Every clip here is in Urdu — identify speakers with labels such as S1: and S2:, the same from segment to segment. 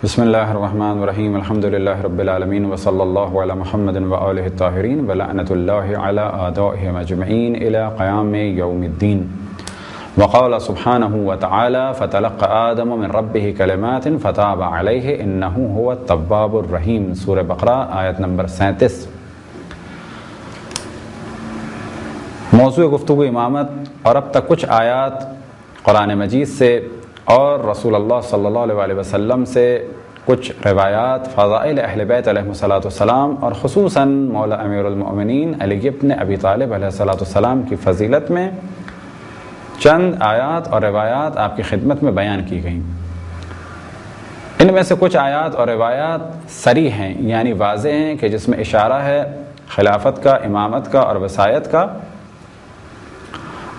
S1: بسم اللہ الرحمن الرحیم الحمد للہ رب العالمین وصلی اللہ علی محمد وآلہ الطاہرین ولعنۃ اللہ علی اعدائہم اجمعین الی قیام یوم الدین وقال سبحانہ وتعالی فتلقى آدم من ربہ کلمات فتاب علیہ انہ هو التواب الرحیم، سورہ بقرہ آیت نمبر 37۔ موضوع گفتگو امامت، اور اب تک کچھ آیات قرآن مجید سے اور رسول اللہ صلی اللہ علیہ وسلم سے کچھ روایات فضائل اہل بیت علیہ السلام اور خصوصاً مولا امیر المؤمنین علی بن ابی طالب علیہ السلام کی فضیلت میں چند آیات اور روایات آپ کی خدمت میں بیان کی گئیں۔ ان میں سے کچھ آیات اور روایات صریح ہیں، یعنی واضح ہیں کہ جس میں اشارہ ہے خلافت کا، امامت کا اور وصایت کا،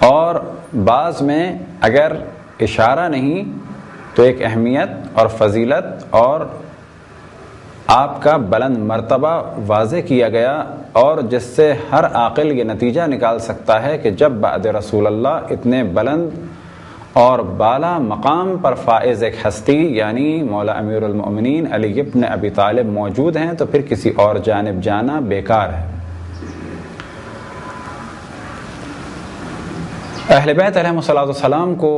S1: اور بعض میں اگر اشارہ نہیں تو ایک اہمیت اور فضیلت اور آپ کا بلند مرتبہ واضح کیا گیا، اور جس سے ہر عاقل یہ نتیجہ نکال سکتا ہے کہ جب بعد رسول اللہ اتنے بلند اور بالا مقام پر فائز ایک ہستی یعنی مولا امیر المؤمنین علی بن ابی طالب موجود ہیں تو پھر کسی اور جانب جانا بیکار ہے۔ اہل بیت علیہ السلام کو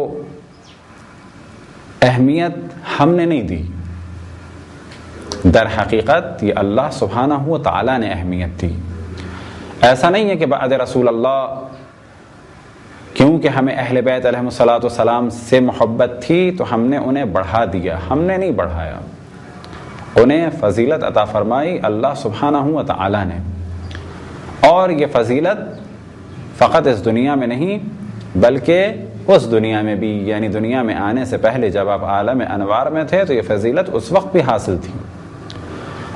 S1: اہمیت ہم نے نہیں دی، در حقیقت یہ اللہ سبحانہ و تعالیٰ نے اہمیت دی۔ ایسا نہیں ہے کہ بعد رسول اللہ کیونکہ ہمیں اہل بیت علیہ السلام سے محبت تھی تو ہم نے انہیں بڑھا دیا، ہم نے نہیں بڑھایا، انہیں فضیلت عطا فرمائی اللہ سبحانہ و تعالیٰ نے۔ اور یہ فضیلت فقط اس دنیا میں نہیں بلکہ اس دنیا میں بھی، یعنی دنیا میں آنے سے پہلے جب آپ عالم انوار میں تھے تو یہ فضیلت اس وقت بھی حاصل تھی۔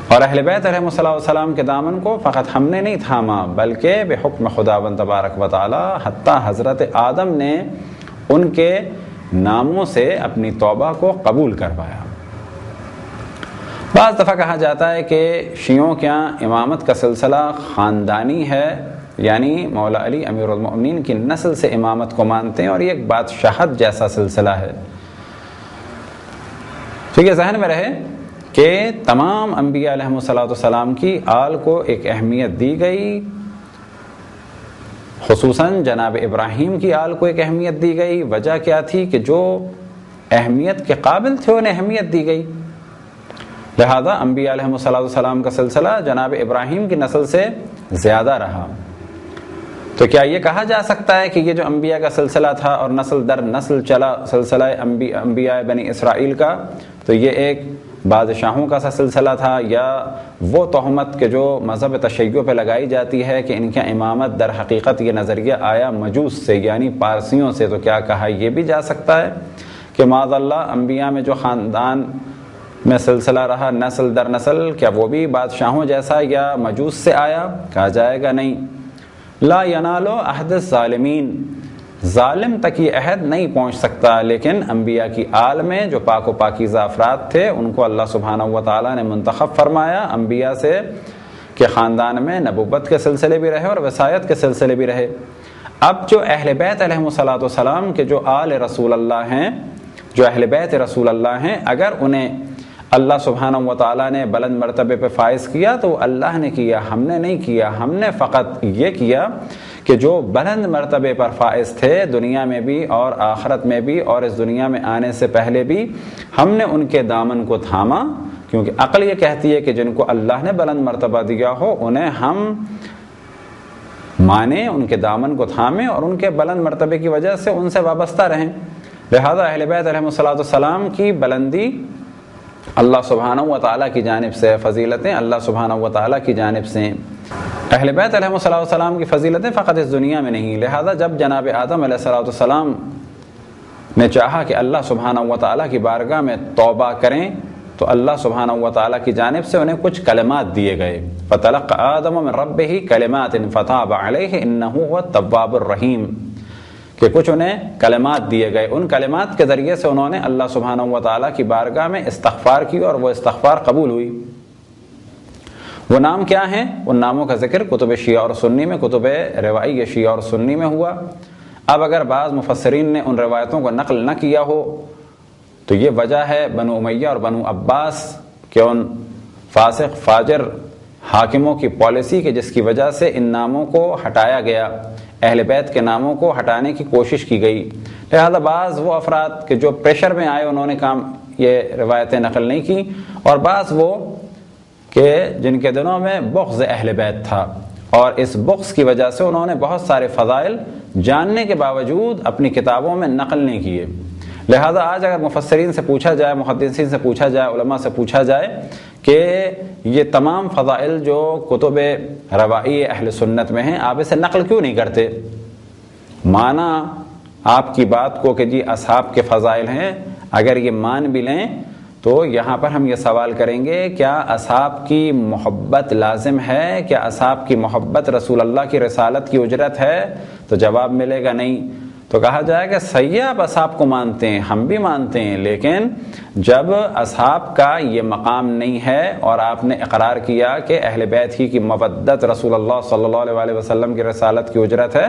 S1: اور اہل بیت علیہ السلام کے دامن کو فقط ہم نے نہیں تھاما بلکہ بحکم خداوند تبارک و تعالی حتیٰ حضرت آدم نے ان کے ناموں سے اپنی توبہ کو قبول کروایا۔ بعض دفعہ کہا جاتا ہے کہ شیعوں کے یہاں امامت کا سلسلہ خاندانی ہے، یعنی مولا علی امیر المؤمنین کی نسل سے امامت کو مانتے ہیں اور یہ ایک بادشاہت جیسا سلسلہ ہے۔ تو یہ ذہن میں رہے کہ تمام انبیاء علیہ السلام کی آل کو ایک اہمیت دی گئی، خصوصاً جناب ابراہیم کی آل کو ایک اہمیت دی گئی۔ وجہ کیا تھی کہ جو اہمیت کے قابل تھے انہیں اہمیت دی گئی، لہذا انبیاء علیہ السلام کا سلسلہ جناب ابراہیم کی نسل سے زیادہ رہا۔ تو کیا یہ کہا جا سکتا ہے کہ یہ جو انبیاء کا سلسلہ تھا اور نسل در نسل چلا سلسلہ انبیاء بنی اسرائیل کا، تو یہ ایک بادشاہوں کا سا سلسلہ تھا، یا وہ تہمت کہ جو مذہب تشیع پہ لگائی جاتی ہے کہ ان کی امامت در حقیقت یہ نظریہ آیا مجوس سے یعنی پارسیوں سے، تو کیا کہا یہ بھی جا سکتا ہے کہ معاذ اللہ انبیاء میں جو خاندان میں سلسلہ رہا نسل در نسل، کیا وہ بھی بادشاہوں جیسا یا مجوس سے آیا؟ کہا جائے گا نہیں۔ لا ینالو عہد الظالمین، ظالم تک یہ عہد نہیں پہنچ سکتا، لیکن انبیاء کی آل میں جو پاک و پاکیزہ افراد تھے ان کو اللہ سبحانہ و تعالیٰ نے منتخب فرمایا انبیاء سے کہ خاندان میں نبوت کے سلسلے بھی رہے اور وصایت کے سلسلے بھی رہے۔ اب جو اہل بیت علیہ السلام کے جو آل رسول اللہ ہیں، جو اہل بیت رسول اللہ ہیں، اگر انہیں اللہ سبحانہ و تعالیٰ نے بلند مرتبے پہ فائز کیا تو اللہ نے کیا، ہم نے نہیں کیا۔ ہم نے فقط یہ کیا کہ جو بلند مرتبے پر فائز تھے دنیا میں بھی اور آخرت میں بھی اور اس دنیا میں آنے سے پہلے بھی، ہم نے ان کے دامن کو تھاما، کیونکہ عقل یہ کہتی ہے کہ جن کو اللہ نے بلند مرتبہ دیا ہو انہیں ہم مانیں، ان کے دامن کو تھامیں اور ان کے بلند مرتبے کی وجہ سے ان سے وابستہ رہیں۔ لہذا اہل بیت علیہ السلام کی بلندی اللہ سبحانہ و تعالیٰ کی جانب سے، فضیلتیں اللہ سبحانہ و تعالیٰ کی جانب سے۔ اہل بیت علیہ السلام کی فضیلتیں فقط اس دنیا میں نہیں، لہذا جب جناب آدم علیہ السلام نے چاہا کہ اللہ سبحانہ و تعالیٰ کی بارگاہ میں توبہ کریں تو اللہ سبحانہ و تعالیٰ کی جانب سے انہیں کچھ کلمات دیے گئے۔ فَتَلَقَّى آدَمُ مِن رَبِّهِ كَلِمَاتٍ فَتَابَ عَلَيْهِ إِنَّهُ هُوَ التَّوَّابُ الرَّحِيمُ، کہ کچھ انہیں کلمات دیے گئے، ان کلمات کے ذریعے سے انہوں نے اللہ سبحانہ و تعالیٰ کی بارگاہ میں استغفار کی اور وہ استغفار قبول ہوئی۔ وہ نام کیا ہیں؟ ان ناموں کا ذکر کتب شیعہ اور سنی میں، کتب روائی شیعہ اور سنی میں ہوا۔ اب اگر بعض مفسرین نے ان روایتوں کو نقل نہ کیا ہو تو یہ وجہ ہے بنو امیہ اور بنو عباس کے ان فاسق فاجر حاکموں کی پالیسی کہ جس کی وجہ سے ان ناموں کو ہٹایا گیا، اہل بیت کے ناموں کو ہٹانے کی کوشش کی گئی۔ لہذا بعض وہ افراد کہ جو پریشر میں آئے انہوں نے یہ روایتیں نقل نہیں کی، اور بعض وہ کہ جن کے دنوں میں بغض اہل بیت تھا، اور اس بغض کی وجہ سے انہوں نے بہت سارے فضائل جاننے کے باوجود اپنی کتابوں میں نقل نہیں کیے۔ لہذا آج اگر مفسرین سے پوچھا جائے، محدثین سے پوچھا جائے، علماء سے پوچھا جائے کہ یہ تمام فضائل جو کتب روائی اہل سنت میں ہیں آپ اسے نقل کیوں نہیں کرتے؟ مانا آپ کی بات کو کہ جی اصحاب کے فضائل ہیں، اگر یہ مان بھی لیں تو یہاں پر ہم یہ سوال کریں گے کیا اصحاب کی محبت لازم ہے؟ کیا اصحاب کی محبت رسول اللہ کی رسالت کی اجرت ہے؟ تو جواب ملے گا نہیں۔ تو کہا جائے کہ صحیح آپ اصحاب کو مانتے ہیں، ہم بھی مانتے ہیں، لیکن جب اصحاب کا یہ مقام نہیں ہے اور آپ نے اقرار کیا کہ اہل بیت ہی کی مودت رسول اللہ صلی اللہ علیہ وسلم کی رسالت کی اجرت ہے،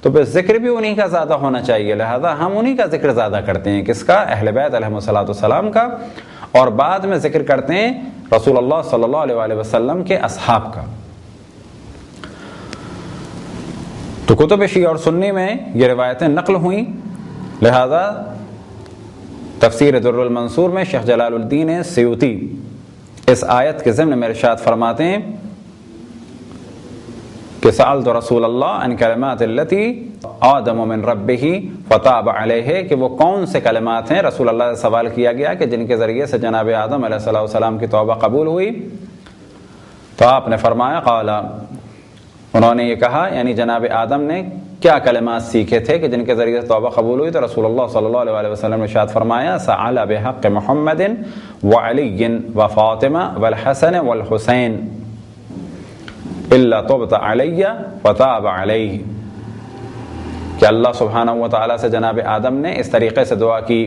S1: تو پھر ذکر بھی انہی کا زیادہ ہونا چاہیے۔ لہذا ہم انہی کا ذکر زیادہ کرتے ہیں، کس کا؟ اہل بیت علیہ الصلوۃ والسلام کا، اور بعد میں ذکر کرتے ہیں رسول اللہ صلی اللہ علیہ وسلم کے اصحاب کا۔ تو کتب شیعہ اور سنی میں یہ روایتیں نقل ہوئیں، لہذا تفسیر در المنصور میں شیخ جلال الدین سیوطی اس آیت کے ضمن میں ارشاد فرماتے ہیں کہ سألت رسول اللہ عن کلمات التی آدم من ربہ فتاب علیہ، کہ وہ کون سے کلمات ہیں؟ رسول اللہ سے سوال کیا گیا کہ جن کے ذریعے سے جناب آدم علیہ السلام کی توبہ قبول ہوئی، تو آپ نے فرمایا قال، انہوں نے یہ کہا یعنی جناب آدم نے کیا کلمات سیکھے تھے کہ جن کے ذریعے سے توبہ قبول ہوئی؟ تو رسول اللہ صلی اللہ علیہ وسلم نے ارشاد فرمایا سأل بحق محمد وعلی وفاطمہ والحسن والحسین الا تبت علی فتاب علیہ، کہ اللہ سبحانہ و تعالیٰ سے جناب آدم نے اس طریقے سے دعا کی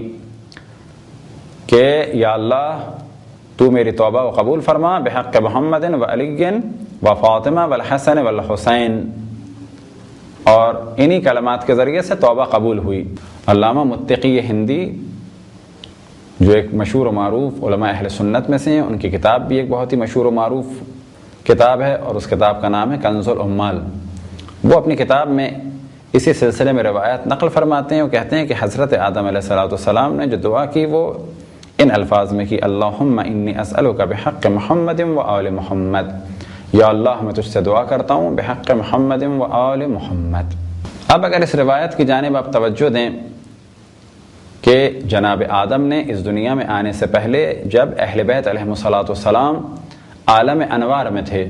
S1: کہ یا اللہ تو میری توبہ و قبول فرما بحق محمد وعلی وفاطمہ والحسن والحسین، اور انہی کلمات کے ذریعے سے توبہ قبول ہوئی۔ علامہ متقی ہندی جو ایک مشہور و معروف علماء اہل سنت میں سے ہیں، ان کی کتاب بھی ایک بہت ہی مشہور و معروف کتاب ہے، اور اس کتاب کا نام ہے کنز العمال۔ وہ اپنی کتاب میں اسی سلسلے میں روایت نقل فرماتے ہیں، وہ کہتے ہیں کہ حضرت آدم علیہ السلام نے جو دعا کی وہ ان الفاظ میں کی اللہم انی اسألک بحق محمد و آل محمد، یا اللہ میں تجھ سے دعا کرتا ہوں بحق محمد و آل محمد۔ اب اگر اس روایت کی جانب آپ توجہ دیں کہ جناب آدم نے اس دنیا میں آنے سے پہلے جب اہل بیت علیہ السلام عالم انوار میں تھے،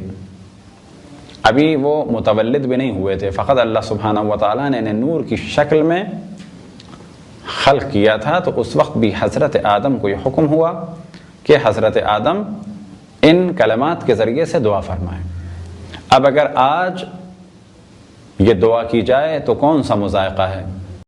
S1: ابھی وہ متولد بھی نہیں ہوئے تھے، فقط اللہ سبحانہ و تعالیٰ نے انہیں نور کی شکل میں خلق کیا تھا، تو اس وقت بھی حضرت آدم کو یہ حکم ہوا کہ حضرت آدم ان کلمات کے ذریعے سے دعا فرمائیں۔ اب اگر آج یہ دعا کی جائے تو کون سا مذائقہ ہے؟